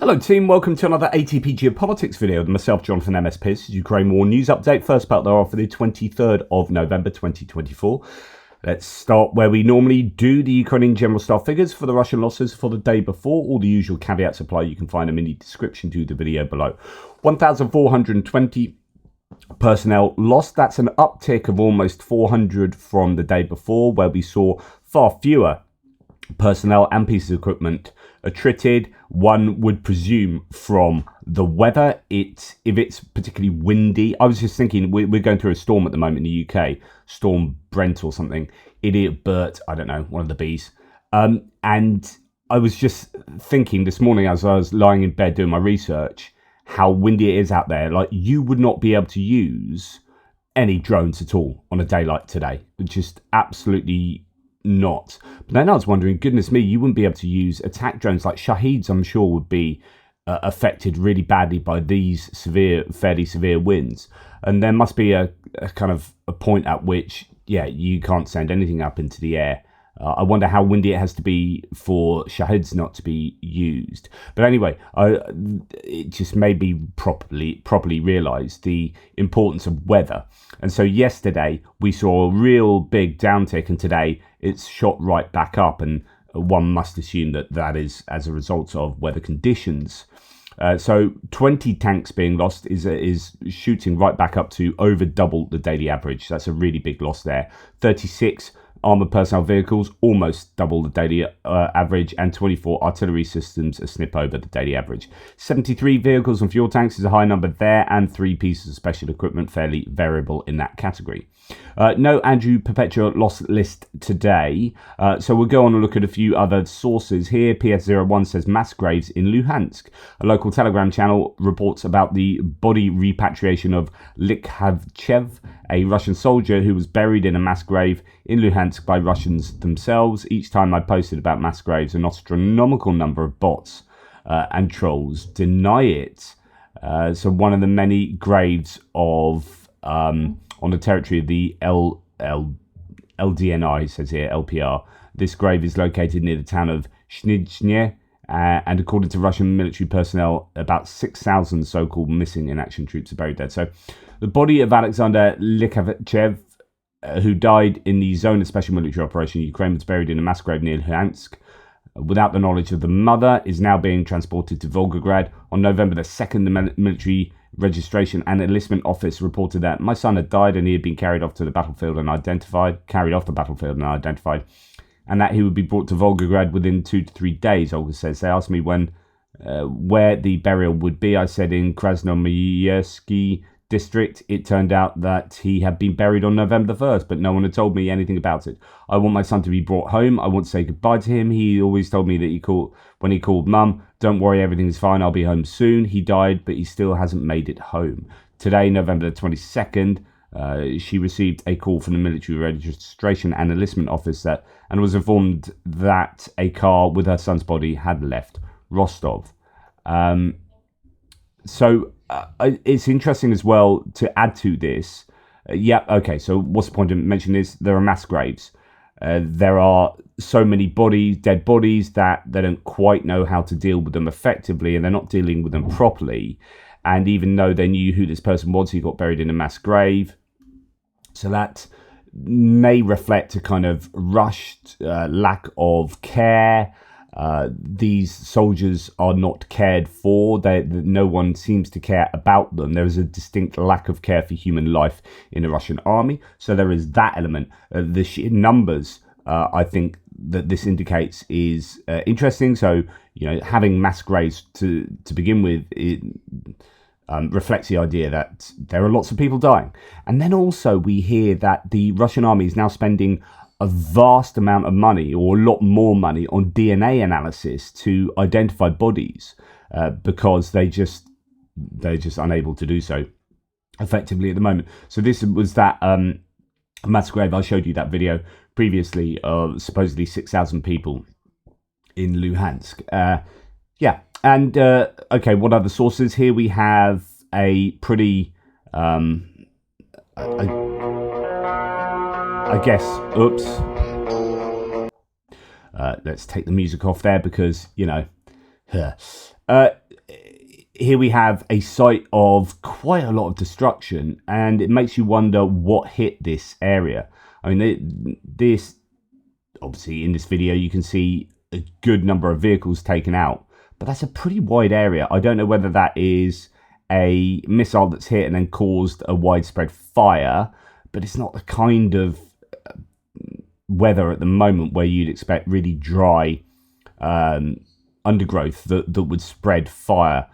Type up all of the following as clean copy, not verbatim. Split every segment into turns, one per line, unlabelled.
Hello team, welcome to another ATP Geopolitics video with myself, Jonathan MS Pearce. Ukraine War News Update. First part thereof for the 23rd of November 2024. Let's start where we normally do, the Ukrainian General Staff figures for the Russian losses for the day before. All the usual caveats apply. You can find them in the description to the video below. 1,420 personnel lost. That's an uptick of almost 400 from the day before, where we saw far fewer personnel and pieces of equipment attrited. One would presume from the weather. If it's particularly windy, I was just thinking we're going through a storm at the moment in the UK, Storm Brent or something, Idiot Bert, I don't know, one of the B's. And I was just thinking this morning as I was lying in bed doing my research, how windy it is out there. Like, you would not be able to use any drones at all on a day like today. Just absolutely not. But then I was wondering, goodness me, you wouldn't be able to use attack drones like Shaheds. I'm sure would be affected really badly by these fairly severe winds. And there must be a kind of a point at which, yeah, you can't send anything up into the air. I wonder how windy it has to be for Shaheds not to be used. But anyway, it just made me properly realise the importance of weather. And so yesterday we saw a real big downtick, and today it's shot right back up. And one must assume that is as a result of weather conditions. So 20 tanks being lost is shooting right back up to over double the daily average. That's a really big loss there. 36 armoured personnel vehicles, almost double the daily average, and 24 artillery systems a snip over the daily average. 73 vehicles and fuel tanks is a high number there, and 3 pieces of special equipment, fairly variable in that category. No Andrew Perpetua loss list today, so we'll go on and look at a few other sources here. PS01 says mass graves in Luhansk. A local Telegram channel reports about the body repatriation of Likhavchev, a Russian soldier who was buried in a mass grave in Luhansk by Russians themselves. Each time I posted about mass graves, an astronomical number of bots and trolls deny it. So one of the many graves of on the territory of the LDNI, says here, LPR. This grave is located near the town of Snizhne, and according to Russian military personnel, about 6,000 so-called missing in action troops are buried there. So the body of Alexander Likhavchev, who died in the zone of special military operation in Ukraine, was buried in a mass grave near Luhansk without the knowledge of the mother, is now being transported to Volgograd. On November the 2nd, the military registration and enlistment office reported that my son had died and he had been carried off the battlefield and identified, and that he would be brought to Volgograd within 2 to 3 days, Olga says. They asked me where the burial would be. I said in Krasnomayersky district. It turned out that he had been buried on November the 1st, but no one had told me anything about it. I want my son to be brought home. I want to say goodbye to him. He always told me that when he called Mum, don't worry, everything's fine, I'll be home soon. He died, but he still hasn't made it home. Today, November the 22nd, she received a call from the military registration and enlistment office and was informed that a car with her son's body had left Rostov. So it's interesting as well to add to this. So what's the point of mentioning this? There are mass graves. There are so many dead bodies, that they don't quite know how to deal with them effectively, and they're not dealing with them properly. And even though they knew who this person was, he got buried in a mass grave. So that may reflect a kind of rushed lack of care. These soldiers are not cared for. No one seems to care about them. There is a distinct lack of care for human life in the Russian army. So there is that element. The sheer numbers, I think, that this indicates is interesting. So, having mass graves to begin with, it reflects the idea that there are lots of people dying. And then also we hear that the Russian army is now spending a vast amount of money, or a lot more money, on DNA analysis to identify bodies, because they're just unable to do so effectively at the moment. So this was that mass grave. I showed you that video previously of supposedly 6,000 people in Luhansk. And okay, what other sources? Here we have a pretty I guess, oops. Let's take the music off there because, Uh, Here we have a site of quite a lot of destruction, and it makes you wonder what hit this area. I mean, this obviously in this video you can see a good number of vehicles taken out, but that's a pretty wide area. I don't know whether that is a missile that's hit and then caused a widespread fire, but it's not the kind of weather at the moment where you'd expect really dry undergrowth that would spread fire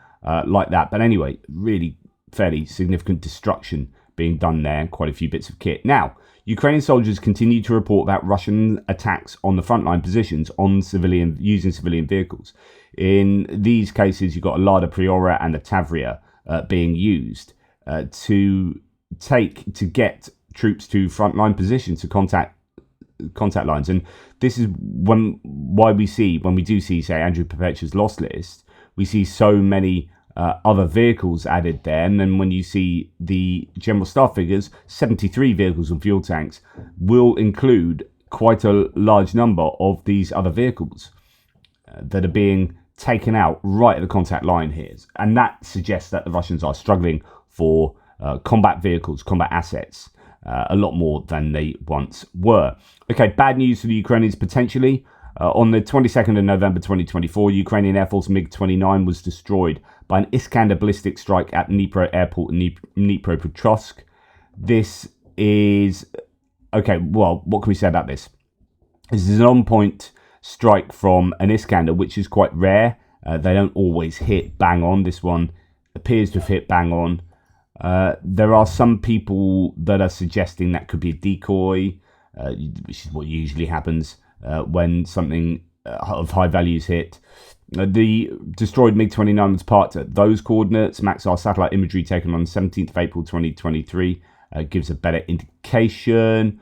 like that. But anyway, really fairly significant destruction being done there, quite a few bits of kit. Now, Ukrainian soldiers continue to report about Russian attacks on the frontline positions on using civilian vehicles. In these cases, you've got a Lada Priora and a Tavria being used to get troops to frontline positions to contact lines. And this is when we do see, say, Andrew Perpetua's loss list, we see so many other vehicles added there. And then when you see the general staff figures, 73 vehicles and fuel tanks will include quite a large number of these other vehicles that are being taken out right at the contact line here. And that suggests that the Russians are struggling for combat vehicles, combat assets, a lot more than they once were. Okay, bad news for the Ukrainians potentially. On the 22nd of November 2024, Ukrainian Air Force MiG-29 was destroyed by an Iskander ballistic strike at Dnipro airport in Dnipropetrovsk. This is... Okay, well, what can we say about this? This is an on-point strike from an Iskander, which is quite rare. They don't always hit bang on. This one appears to have hit bang on. There are some people that are suggesting that could be a decoy, which is what usually happens when something of high value is hit. The destroyed MiG-29 was parked at those coordinates. Maxar satellite imagery taken on 17th of April 2023 gives a better indication.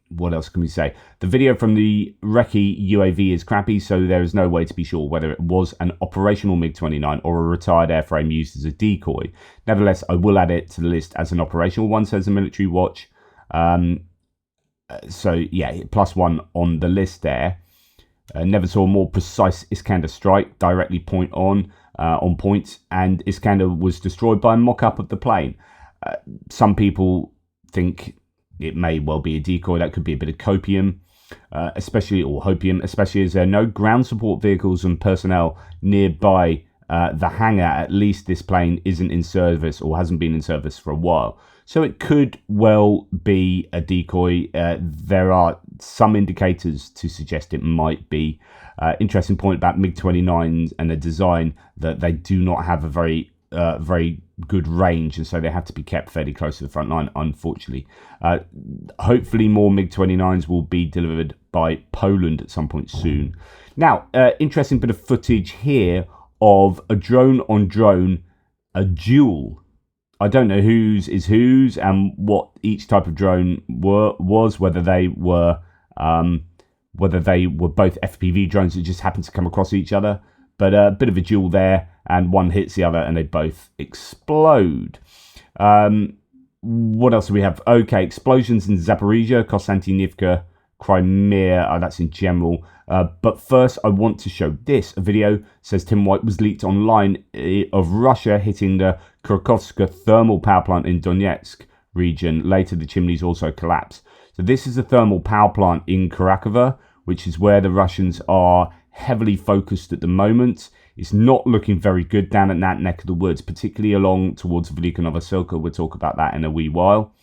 What else can we say? The video from the recce UAV is crappy, so there is no way to be sure whether it was an operational MiG-29 or a retired airframe used as a decoy. Nevertheless, I will add it to the list as an operational one, says the Military Watch. So yeah, +1 on the list there. Never saw a more precise Iskander strike, directly point on point, and Iskander was destroyed by a mock-up of the plane. Some people think it may well be a decoy. That could be a bit of copium, especially as there are no ground support vehicles and personnel nearby the hangar. At least this plane isn't in service or hasn't been in service for a while. So it could well be a decoy. There are some indicators to suggest it might be. Interesting point about MiG-29s and the design, that they do not have a very good range, and so they have to be kept fairly close to the front line, unfortunately. Hopefully more MiG-29s will be delivered by Poland at some point soon. Now, interesting bit of footage here of a drone on drone, a duel. I don't know whose is whose and what each type of drone was, whether they were both FPV drones that just happened to come across each other, but a bit of a duel there, and one hits the other and they both explode. What else do we have? Okay, explosions in Zaporizhia, Konstantinivka, Crimea, that's in general. But first, I want to show this. A video, says Tim White, was leaked online of Russia hitting the Krakowska thermal power plant in Donetsk region. Later, the chimneys also collapsed. So this is a thermal power plant in Krakowska, which is where the Russians are heavily focused at the moment. It's not looking very good down at that neck of the woods, particularly along towards Velika, Novosilka. We'll talk about that in a wee while.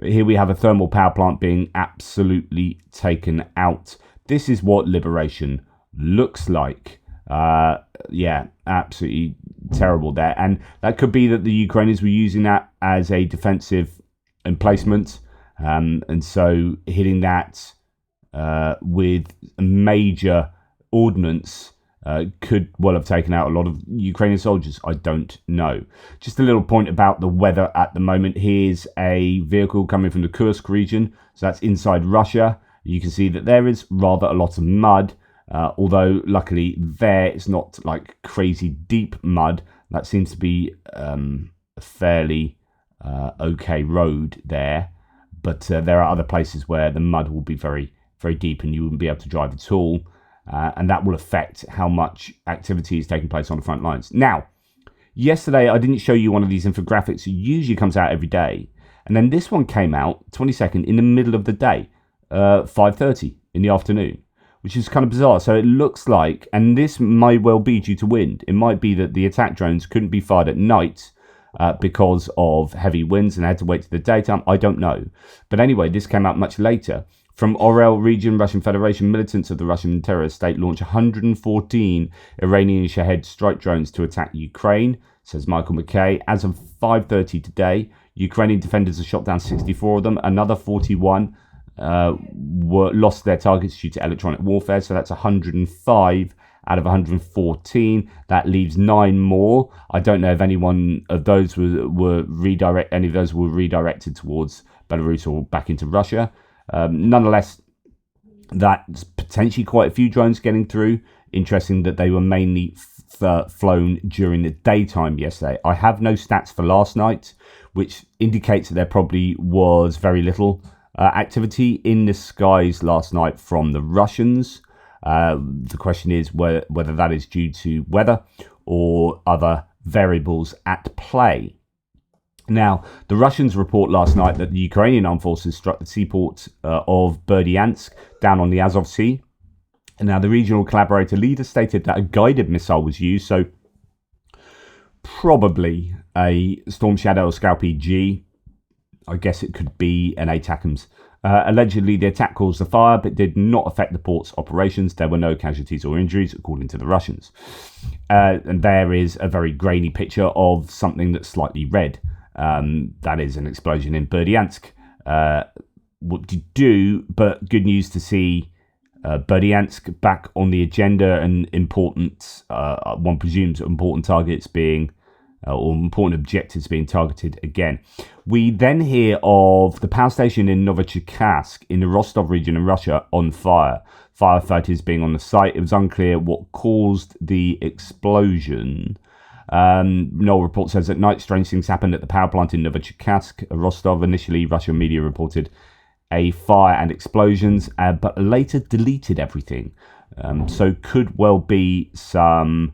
Here we have a thermal power plant being absolutely taken out. This is what liberation looks like. Yeah, absolutely terrible there. And that could be that the Ukrainians were using that as a defensive emplacement. And so hitting that with major ordnance could well have taken out a lot of Ukrainian soldiers. I don't know. Just a little point about the weather at the moment. Here's a vehicle coming from the Kursk region. So that's inside Russia. You can see that there is rather a lot of mud, although luckily there it's not like crazy deep mud. That seems to be a fairly okay road there. But there are other places where the mud will be very, very deep and you wouldn't be able to drive at all. and that will affect how much activity is taking place on the front lines. Now, yesterday I didn't show you one of these infographics. It usually comes out every day, and then this one came out 22nd in the middle of the day, 5:30 in the afternoon, which is kind of bizarre. So it looks like, and this might well be due to wind, it might be that the attack drones couldn't be fired at night because of heavy winds and had to wait to the daytime. I don't know. But anyway, this came out much later. From Orel region, Russian Federation, militants of the Russian terrorist state launched 114 Iranian Shahed strike drones to attack Ukraine, says Michael McKay. As of 5:30 today, Ukrainian defenders have shot down 64 of them. Another 41 lost their targets due to electronic warfare. So that's 105 out of 114. That leaves 9 more. I don't know if any of those were redirected towards Belarus or back into Russia. Nonetheless, that's potentially quite a few drones getting through. Interesting that they were mainly flown during the daytime yesterday. I have no stats for last night, which indicates that there probably was very little activity in the skies last night from the Russians. The question is whether that is due to weather or other variables at play. Now, the Russians report last night that the Ukrainian armed forces struck the seaport of Berdyansk down on the Azov Sea. And now, the regional collaborator leader stated that a guided missile was used, so probably a Storm Shadow or Scalp G. I guess it could be an ATACMS. Allegedly, the attack caused the fire, but did not affect the port's operations. There were no casualties or injuries, according to the Russians. And there is a very grainy picture of something that's slightly red. That is an explosion in Berdyansk. What to do, but good news to see Berdyansk back on the agenda and important, one presumes important targets being, or important objectives being targeted again. We then hear of the power station in Novichokask in the Rostov region in Russia on fire. Firefighters being on the site. It was unclear what caused the explosion. No report says that night strange things happened at the power plant in Novichokask, Rostov. Initially, Russian media reported a fire and explosions, but later deleted everything. So could well be some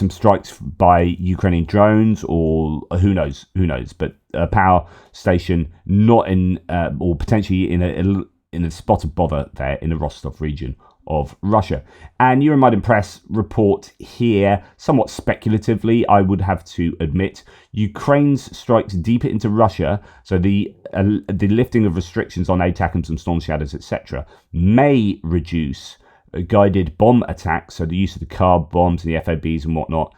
strikes by Ukrainian drones, or who knows. But a power station not in, or potentially in a spot of bother there in the Rostov region of Russia. And Euromaidan Press report here, somewhat speculatively, I would have to admit, Ukraine's strikes deeper into Russia, so the lifting of restrictions on ATACMS and Storm Shadows, etc., may reduce guided bomb attacks, so the use of the car bombs and the FOBs and whatnot,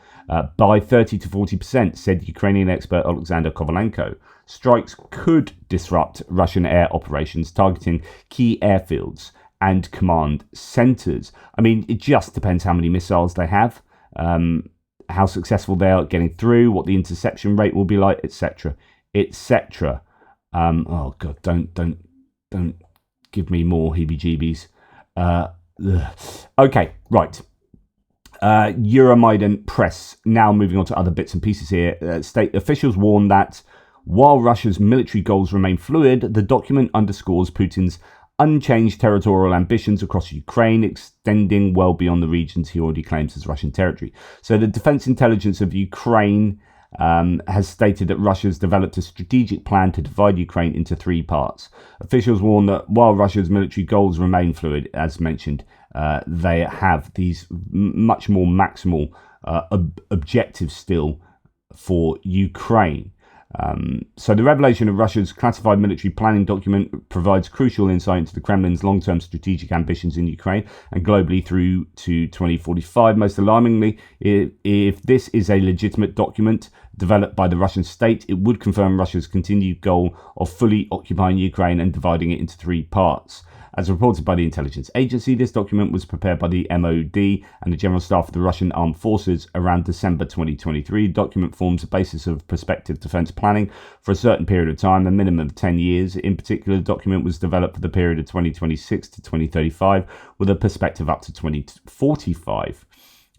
by 30 to 40%, said Ukrainian expert Alexander Kovalenko. Strikes could disrupt Russian air operations, targeting key airfields and command centers. I mean, it just depends how many missiles they have, how successful they are getting through, what the interception rate will be like, etc., etc. Oh God, don't give me more heebie-jeebies. Okay, right. Euromaidan Press. Now moving on to other bits and pieces here. State officials warn that while Russia's military goals remain fluid, the document underscores Putin's unchanged territorial ambitions across Ukraine, extending well beyond the regions he already claims as Russian territory. So the Defense Intelligence of Ukraine has stated that Russia's developed a strategic plan to divide Ukraine into 3 parts. Officials warn that while Russia's military goals remain fluid, as mentioned, they have these much more maximal objectives still for Ukraine. So the revelation of Russia's classified military planning document provides crucial insight into the Kremlin's long-term strategic ambitions in Ukraine and globally through to 2045. Most alarmingly, if this is a legitimate document developed by the Russian state, it would confirm Russia's continued goal of fully occupying Ukraine and dividing it into 3 parts. As reported by the intelligence agency, this document was prepared by the MOD and the General Staff of the Russian Armed Forces around December 2023. The document forms a basis of prospective defence planning for a certain period of time, a minimum of 10 years. In particular, the document was developed for the period of 2026 to 2035, with a perspective up to 2045.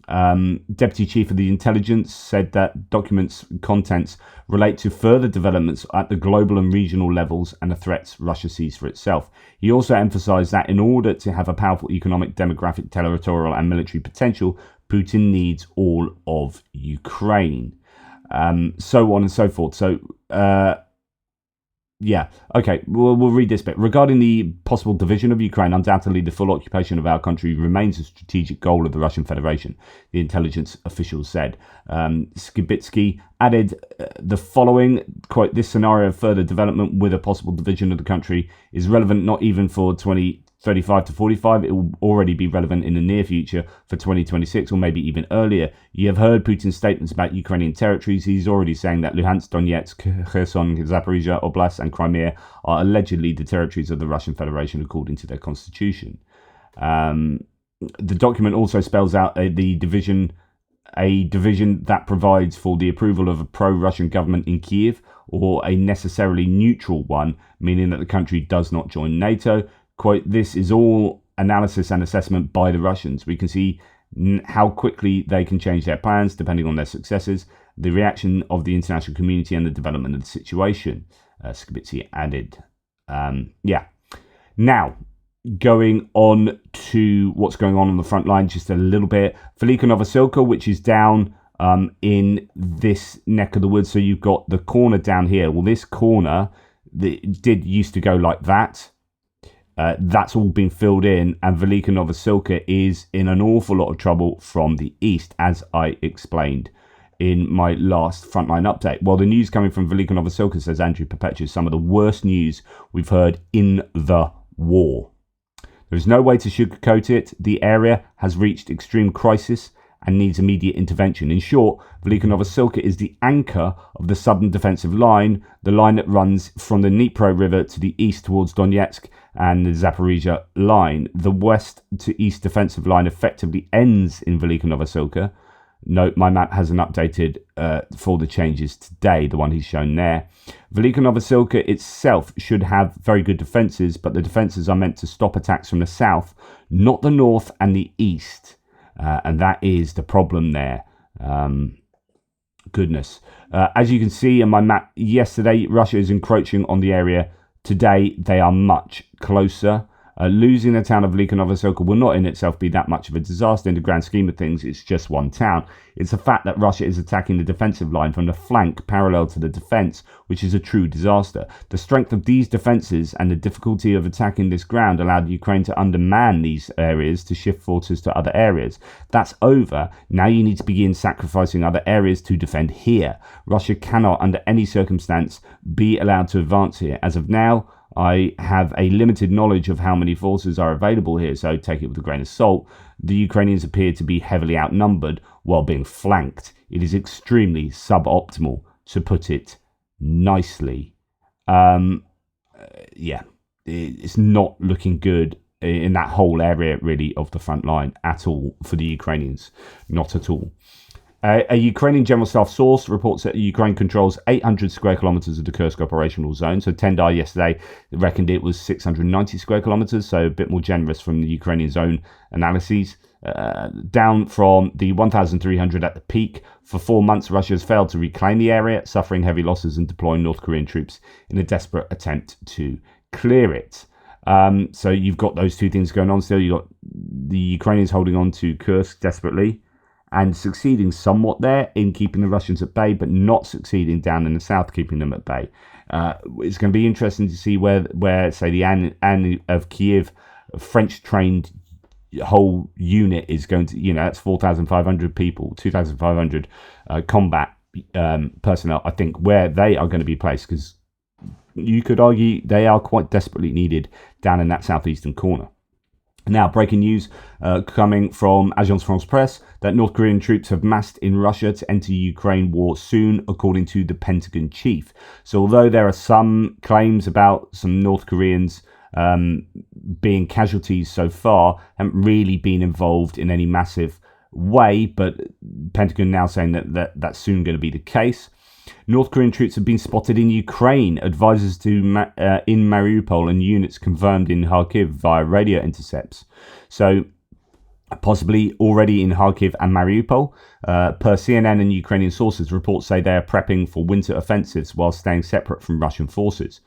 Deputy Chief of the Intelligence said that documents' contents relate to further developments at the global and regional levels and the threats Russia sees for itself. He also emphasized that in order to have a powerful economic, demographic, territorial and military potential, Putin needs all of Ukraine. So on and so forth. So, yeah, okay, we'll read this bit. Regarding the possible division of Ukraine, undoubtedly the full occupation of our country remains a strategic goal of the Russian Federation, the intelligence officials said. Skibitsky added the following, quote, this scenario of further development with a possible division of the country is relevant not even for 2035 to 45, it will already be relevant in the near future for 2026 or maybe even earlier. You have heard Putin's statements about Ukrainian territories. He's already saying that Luhansk, Donetsk, Kherson, Zaporizhia, Oblast and Crimea are allegedly the territories of the Russian Federation according to their constitution. The document also spells out a division that provides for the approval of a pro-Russian government in Kiev or a necessarily neutral one, meaning that the country does not join NATO. Quote, this is all analysis and assessment by the Russians. We can see how quickly they can change their plans depending on their successes, the reaction of the international community and the development of the situation, Skibitsky added. Yeah. Now, going on to what's going on the front line just a little bit. Velika Novosilka, which is down in this neck of the woods. So you've got the corner down here. Well, this corner used to go like that. That's all been filled in, and Velika Novosilka is in an awful lot of trouble from the east, as I explained in my last frontline update. Well, the news coming from Velika Novosilka, says Andrew Perpetua, is some of the worst news we've heard in the war. There is no way to sugarcoat it. The area has reached extreme crisis and needs immediate intervention. In short, Velika Novosilka is the anchor of the southern defensive line, the line that runs from the Dnipro River to the east towards Donetsk and the Zaporizhia line. The west to east defensive line effectively ends in Velika Novosilka. Note, my map hasn't updated for the changes today, the one he's shown there. Velika Novosilka itself should have very good defences, but the defences are meant to stop attacks from the south, not the north and the east. And that is the problem there. Goodness. As you can see in my map yesterday, Russia is encroaching on the area. Today, they are much closer. Losing the town of Velika Novosilka will not in itself be that much of a disaster in the grand scheme of things. It's just one town. It's the fact that Russia is attacking the defensive line from the flank parallel to the defence, which is a true disaster. The strength of these defences and the difficulty of attacking this ground allowed Ukraine to underman these areas to shift forces to other areas. That's over. Now you need to begin sacrificing other areas to defend here. Russia cannot, under any circumstance, be allowed to advance here. As of now, I have a limited knowledge of how many forces are available here, so take it with a grain of salt. The Ukrainians appear to be heavily outnumbered while being flanked. It is extremely suboptimal, to put it nicely. Yeah, it's not looking good in that whole area, really, of the front line at all for the Ukrainians. Not at all. A Ukrainian General Staff source reports that Ukraine controls 800 square kilometers of the Kursk operational zone. So Tendai yesterday reckoned it was 690 square kilometers, so a bit more generous from the Ukrainian's own analyses. Down from the 1,300 at the peak. For 4 months, Russia has failed to reclaim the area, suffering heavy losses and deploying North Korean troops in a desperate attempt to clear it. So you've got those two things going on still. You've got the Ukrainians holding on to Kursk desperately and succeeding somewhat there in keeping the Russians at bay, but not succeeding down in the south, keeping them at bay. It's going to be interesting to see where say, the Anne of Kiev, French-trained whole unit is going to, that's 4,500 people, 2,500 combat personnel, I think, where they are going to be placed, because you could argue they are quite desperately needed down in that southeastern corner. Now, breaking news coming from Agence France-Presse that North Korean troops have massed in Russia to enter Ukraine war soon, according to the Pentagon chief. So although there are some claims about some North Koreans being casualties so far, haven't really been involved in any massive way, but Pentagon now saying that's soon going to be the case. North Korean troops have been spotted in Ukraine, advisors in Mariupol and units confirmed in Kharkiv via radio intercepts. So possibly already in Kharkiv and Mariupol. Per CNN and Ukrainian sources, reports say they are prepping for winter offensives while staying separate from Russian forces.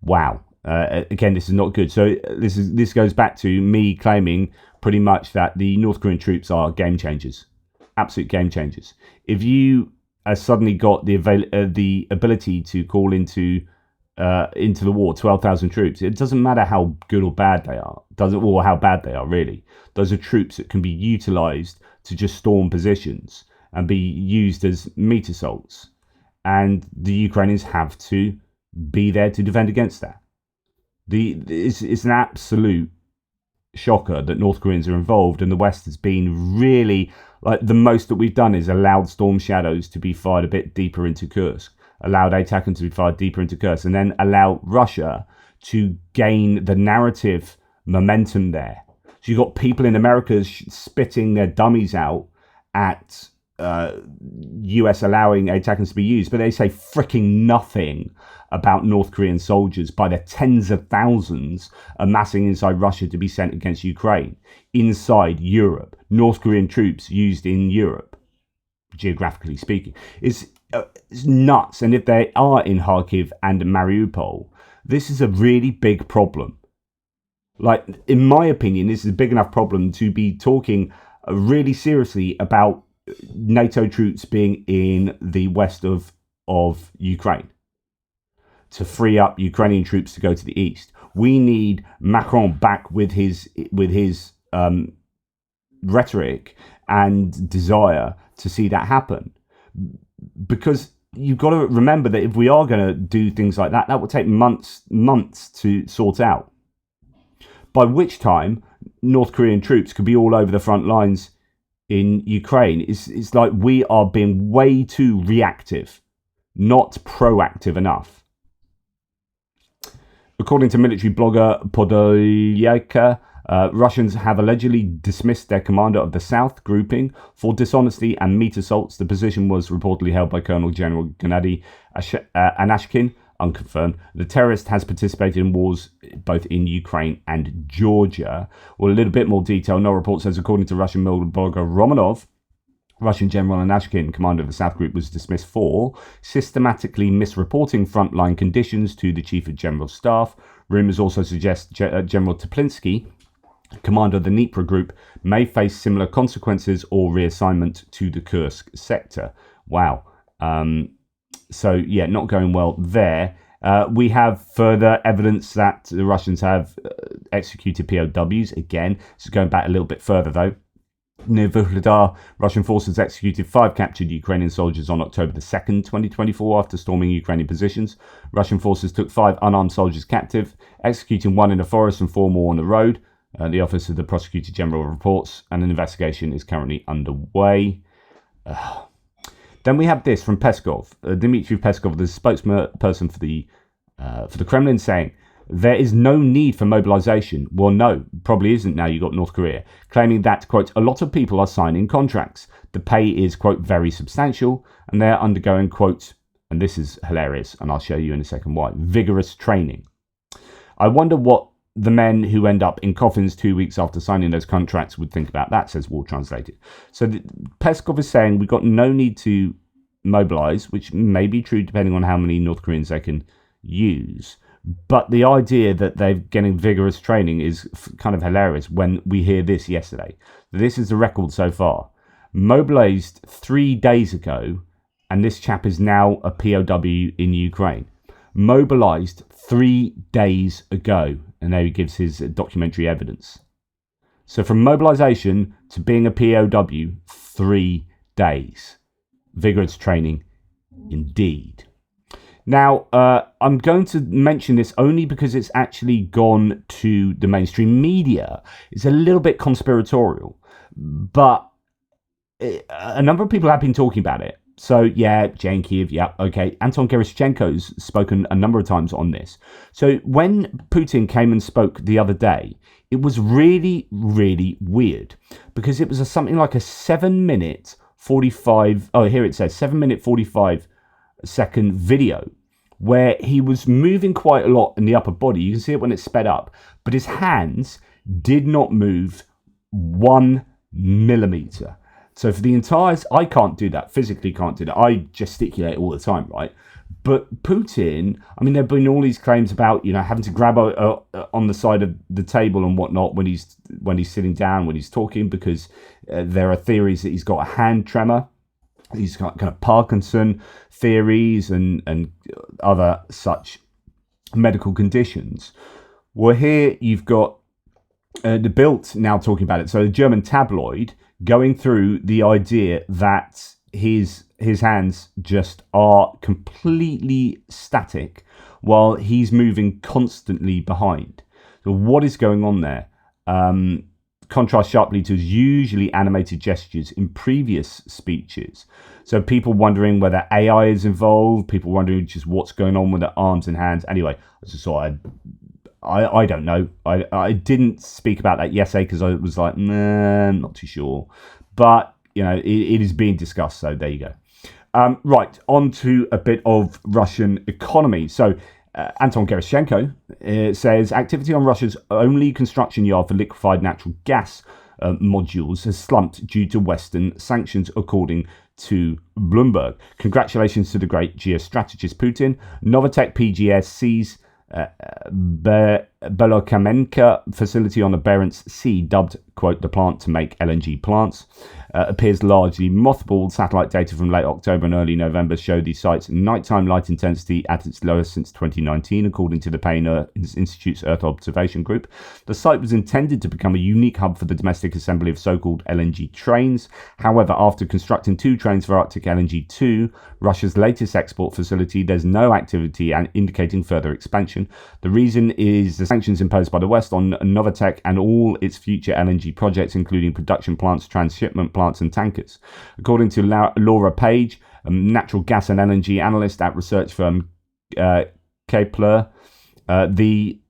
Wow. Again, this is not good. So this goes back to me claiming pretty much that the North Korean troops are game changers, absolute game changers. If you suddenly got the ability to call into the war 12,000 troops, it doesn't matter how good or bad they are, or how bad they are really. Those are troops that can be utilized to just storm positions and be used as meat assaults, and the Ukrainians have to be there to defend against that. It's an absolute shocker that North Koreans are involved, and the West has been really, like, the most that we've done is allowed Storm Shadows to be fired a bit deeper into Kursk, allowed ATACMS to be fired deeper into Kursk, and then allow Russia to gain the narrative momentum there. So you've got people in America spitting their dummies out at US allowing ATACMS to be used, but they say freaking nothing about North Korean soldiers by the tens of thousands amassing inside Russia to be sent against Ukraine, inside Europe. North Korean troops used in Europe, geographically speaking. It's nuts. And if they are in Kharkiv and Mariupol, this is a really big problem. Like, in my opinion, this is a big enough problem to be talking really seriously about NATO troops being in the west of Ukraine, to free up Ukrainian troops to go to the east. We need Macron back with his rhetoric and desire to see that happen. Because you've got to remember that if we are going to do things like that, that will take months to sort out. By which time, North Korean troops could be all over the front lines in Ukraine. It's like we are being way too reactive, not proactive enough. According to military blogger Podolyak, Russians have allegedly dismissed their commander of the South grouping for dishonesty and meat assaults. The position was reportedly held by Colonel General Gennady Anashkin, unconfirmed. The terrorist has participated in wars both in Ukraine and Georgia. Well, a little bit more detail. No report says, according to Russian blogger Romanov, Russian General Anashkin, commander of the South Group, was dismissed for systematically misreporting frontline conditions to the Chief of General Staff. Rumours also suggest General Teplinsky, commander of the Dnipro Group, may face similar consequences or reassignment to the Kursk sector. Wow. So, yeah, not going well there. We have further evidence that the Russians have executed POWs. Again, this is going back a little bit further, though. Novosilka, Russian forces executed 5 captured Ukrainian soldiers on October the 2nd, 2024, after storming Ukrainian positions. Russian forces took 5 unarmed soldiers captive, executing 1 in a forest and 4 more on the road. The Office of the Prosecutor General reports, and an investigation is currently underway. Then we have this from Peskov, Dmitry Peskov, the spokesperson for the Kremlin, saying, there is no need for mobilization. Well, no, probably isn't now you've got North Korea, claiming that, quote, a lot of people are signing contracts. The pay is, quote, very substantial, and they're undergoing, quote, and this is hilarious, and I'll show you in a second why, vigorous training. I wonder what the men who end up in coffins 2 weeks after signing those contracts would think about that, says War Translated. So Peskov is saying we've got no need to mobilize, which may be true depending on how many North Koreans they can use. But the idea that they're getting vigorous training is kind of hilarious when we hear this yesterday. This is the record so far. Mobilized 3 days ago, and this chap is now a POW in Ukraine. Mobilized 3 days ago, and there he gives his documentary evidence. So from mobilization to being a POW, 3 days. Vigorous training indeed. Now, I'm going to mention this only because it's actually gone to the mainstream media. It's a little bit conspiratorial, but a number of people have been talking about it. So, yeah, Jane Kiev, yeah, okay. Anton Gerashchenko's spoken a number of times on this. So when Putin came and spoke the other day, it was really, really weird because it was something like a 7-minute 45, oh, here it says 7-minute 45-second video where he was moving quite a lot in the upper body. You can see it when it's sped up, but his hands did not move 1 millimeter. So for the entire, I can't do that, physically can't do that. I gesticulate all the time, right? But Putin, I mean, there have been all these claims about, having to grab on the side of the table and whatnot when he's sitting down, when he's talking, because there are theories that he's got a hand tremor. He's got kind of Parkinson theories and other such medical conditions. Well, here you've got the Bild now talking about it. So the German tabloid going through the idea that his hands just are completely static while he's moving constantly behind. So what is going on there? Contrast sharply to his usually animated gestures in previous speeches. So people wondering whether AI is involved, people wondering just what's going on with their arms and hands. Anyway, I just thought I don't know. I didn't speak about that yesterday because I was like, nah, I'm not too sure. But, it is being discussed. So there you go. Right, on to a bit of Russian economy. So Anton Gerashchenko says activity on Russia's only construction yard for liquefied natural gas modules has slumped due to Western sanctions, according to Bloomberg. Congratulations to the great geostrategist Putin. Novatek PGS sees Belokamenka facility on the Barents Sea, dubbed, quote, the plant to make LNG plants, appears largely mothballed. Satellite data from late October and early November showed the site's nighttime light intensity at its lowest since 2019, according to the Payne Institute's Earth Observation Group. The site was intended to become a unique hub for the domestic assembly of so-called LNG trains. However, after constructing 2 trains for Arctic LNG 2, Russia's latest export facility, there's no activity and indicating further expansion. The reason is the sanctions imposed by the West on Novatek and all its future LNG projects, including production plants, transshipment plants, and tankers. According to Laura Page, a natural gas and LNG analyst at research firm Kepler, the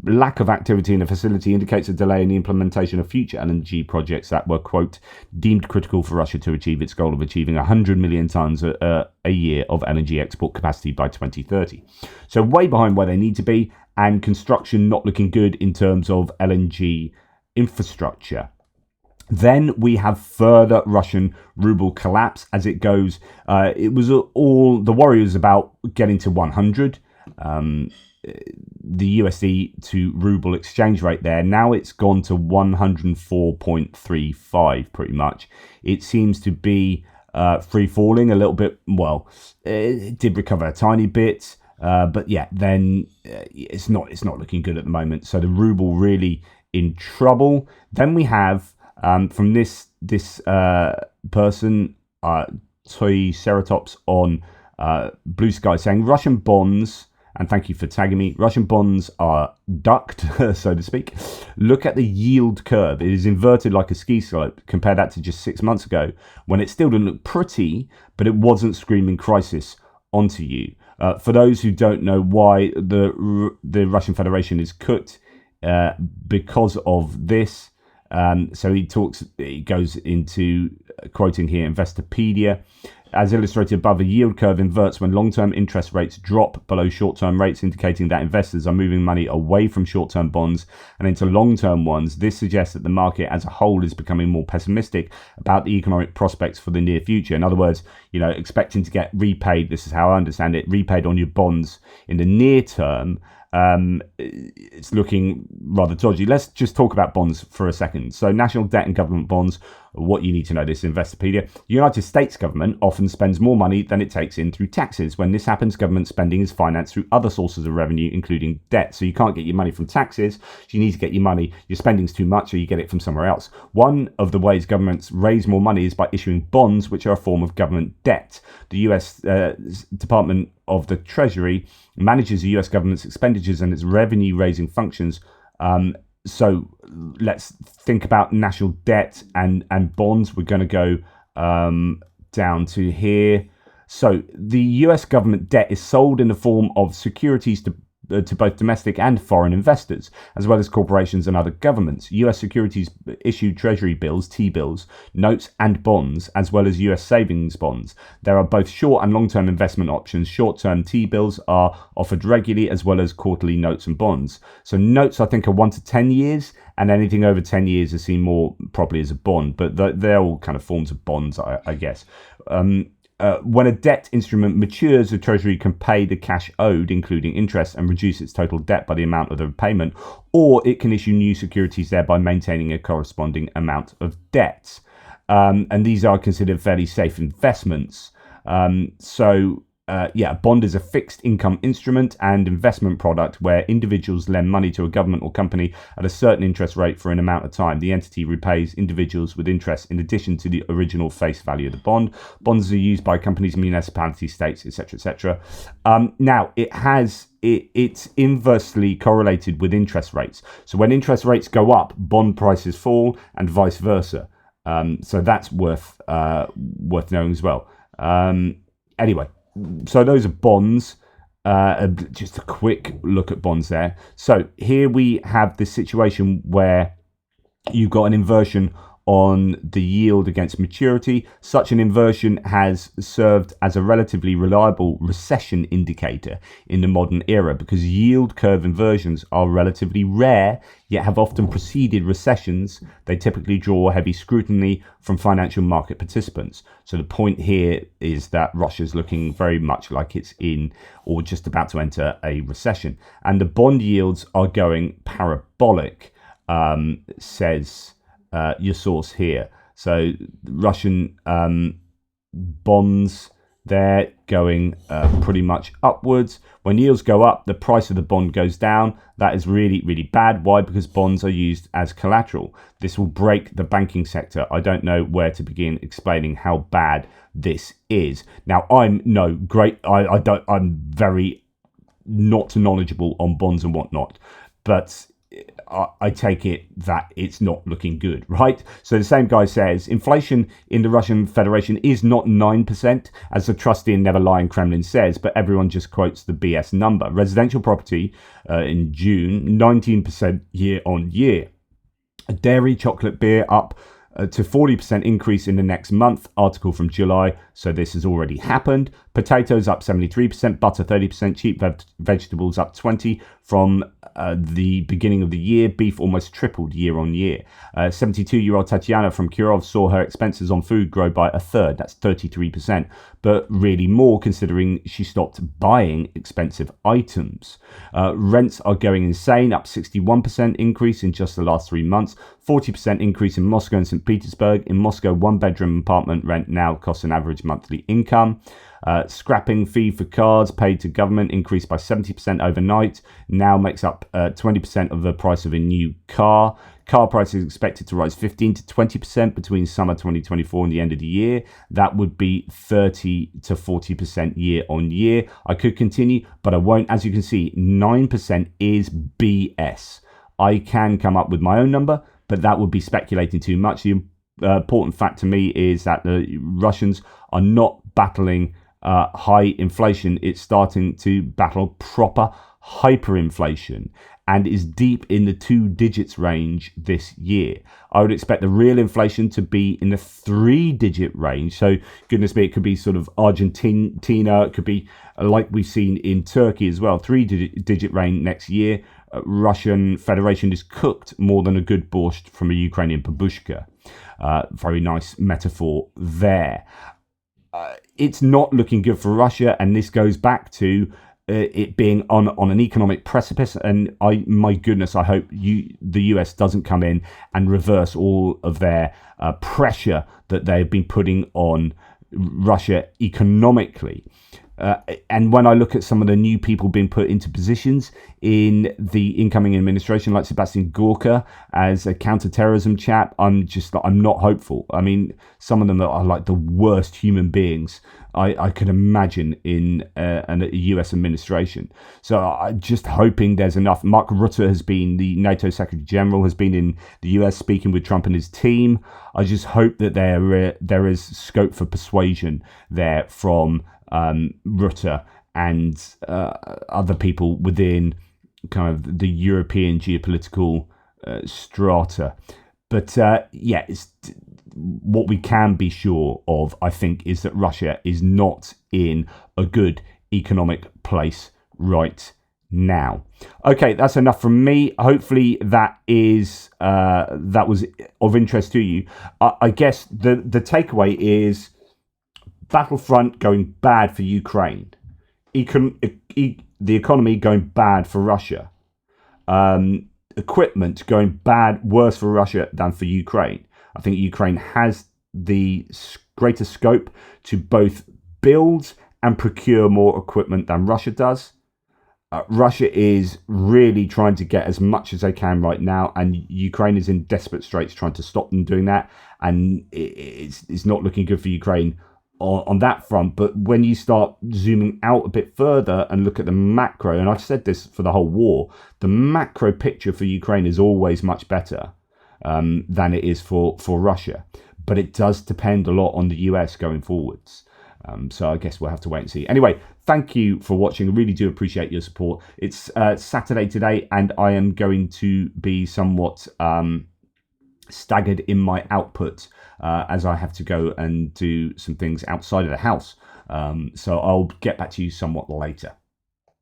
lack of activity in the facility indicates a delay in the implementation of future LNG projects that were, quote, deemed critical for Russia to achieve its goal of achieving 100 million tons a year of LNG export capacity by 2030. So way behind where they need to be, and construction not looking good in terms of LNG infrastructure. Then we have further Russian ruble collapse as it goes. It was all the worry was about getting to 100. The USD to ruble exchange rate there. Now it's gone to 104.35 pretty much. It seems to be free falling a little bit. Well, it did recover a tiny bit, but yeah, then it's not looking good at the moment. So the ruble really in trouble. Then we have from this person, Triceratops on Blue Sky, saying Russian bonds, and thank you for tagging me, Russian bonds are ducked, so to speak. Look at the yield curve. It is inverted like a ski slope. Compare that to just 6 months ago when it still didn't look pretty, but it wasn't screaming crisis onto you. For those who don't know why the Russian Federation is cooked because of this, so he goes into quoting here Investopedia. As illustrated above, a yield curve inverts when long-term interest rates drop below short-term rates, indicating that investors are moving money away from short-term bonds and into long-term ones. This suggests that the market as a whole is becoming more pessimistic about the economic prospects for the near future. In other words, expecting to get repaid, this is how I understand it, repaid on your bonds in the near term. It's looking rather dodgy. Let's just talk about bonds for a second. So national debt and government bonds, what you need to know, this is Investopedia. The United States government often spends more money than it takes in through taxes. When this happens, government spending is financed through other sources of revenue, including debt. So you can't get your money from taxes. You need to get your spending's too much, or you get it from somewhere else. One of the ways governments raise more money is by issuing bonds, which are a form of government debt. The US Department of the Treasury manages the US government's expenditures and its revenue-raising functions. So let's think about national debt and bonds. We're going to go down to here. So the US government debt is sold in the form of securities to to both domestic and foreign investors, as well as corporations and other governments. US securities issued treasury bills, T-bills, notes and bonds, as well as US savings bonds. There are both short and long-term investment options. Short-term T-bills are offered regularly, as well as quarterly notes and bonds. So notes, I think, are 1 to 10 years, and anything over 10 years is seen more probably as a bond, but they're all kind of forms of bonds, I guess. When a debt instrument matures, the Treasury can pay the cash owed, including interest, and reduce its total debt by the amount of the repayment, or it can issue new securities, thereby maintaining a corresponding amount of debt. And these are considered fairly safe investments. A bond is a fixed income instrument and investment product where individuals lend money to a government or company at a certain interest rate for an amount of time. The entity repays individuals with interest in addition to the original face value of the bond. Bonds are used by companies, municipalities, states, etc., etc. Now, it's inversely correlated with interest rates. So when interest rates go up, bond prices fall, and vice versa. So that's worth knowing as well. Anyway. So those are bonds. Just a quick look at bonds there. So here we have this situation where you've got an inversion on the yield against maturity. Such an inversion has served as a relatively reliable recession indicator in the modern era because yield curve inversions are relatively rare, yet have often preceded recessions. They typically draw heavy scrutiny from financial market participants. So the point here is that Russia's looking very much like it's in or just about to enter a recession. And the bond yields are going parabolic, says your source here. So Russian bonds, they're going pretty much upwards. When yields go up, the price of the bond goes down. That is really, really bad. Why? Because bonds are used as collateral. This will break the banking sector. I don't know where to begin explaining how bad this is. Now, I'm very not knowledgeable on bonds and whatnot, but I take it that it's not looking good, right? So the same guy says, inflation in the Russian Federation is not 9%, as the trusty and never lying Kremlin says, but everyone just quotes the BS number. Residential property in June, 19% year on year. Dairy, chocolate, beer up to 40% increase in the next month. Article from July, so this has already happened. Potatoes up 73%, butter 30%, cheap vegetables up 20% from the beginning of the year. Beef almost tripled year on year. 72-year-old Tatiana from Kirov saw her expenses on food grow by a third. That's 33%, but really more considering she stopped buying expensive items. Rents are going insane, up 61% increase in just the last 3 months. 40% increase in Moscow and St. Petersburg. In Moscow, one-bedroom apartment rent now costs an average monthly income. Scrapping fee for cards paid to government increased by 70% overnight, now makes up 20% of the price of a new car. Car prices expected to rise 15 to 20% between summer 2024 and the end of the year. That would be 30 to 40% year on year. I could continue, but I won't. As you can see, 9% is BS. I can come up with my own number, but that would be speculating too much. The important fact to me is that the Russians are not battling high inflation. It's starting to battle proper hyperinflation and is deep in the 2 digits range this year. I would expect the real inflation to be in the 3-digit range. So goodness me, it could be sort of Argentina. It could be like we've seen in Turkey as well, 3-digit range next year. Russian Federation is cooked more than a good borscht from a Ukrainian babushka. Very nice metaphor there. It's not looking good for Russia, and this goes back to it being on an economic precipice. And my goodness, I hope the US doesn't come in and reverse all of their pressure that they've been putting on Russia economically. And when I look at some of the new people being put into positions in the incoming administration, like Sebastian Gorka as a counterterrorism chap, I'm not hopeful. I mean, some of them are like the worst human beings I could imagine in a US administration. So I'm just hoping there's enough. Mark Rutte has been, the NATO Secretary General, has been in the US speaking with Trump and his team. I just hope that there is scope for persuasion there from Rutte and other people within kind of the European geopolitical strata. But yeah, what we can be sure of, I think, is that Russia is not in a good economic place right now. Okay, that's enough from me. Hopefully that was of interest to you. I guess the takeaway is battlefront going bad for Ukraine, the economy going bad for Russia, equipment going worse for Russia than for Ukraine. I think Ukraine has the greater scope to both build and procure more equipment than Russia does. Russia is really trying to get as much as they can right now, and Ukraine is in desperate straits trying to stop them doing that, and it's not looking good for Ukraine on that front. But when you start zooming out a bit further and look at the macro, and I've said this for the whole war, the macro picture for Ukraine is always much better than it is for Russia. But it does depend a lot on the US going forwards. So I guess we'll have to wait and see. Anyway, thank you for watching. I really do appreciate your support. It's Saturday today, and I am going to be somewhat staggered in my output as I have to go and do some things outside of the house. So I'll get back to you somewhat later.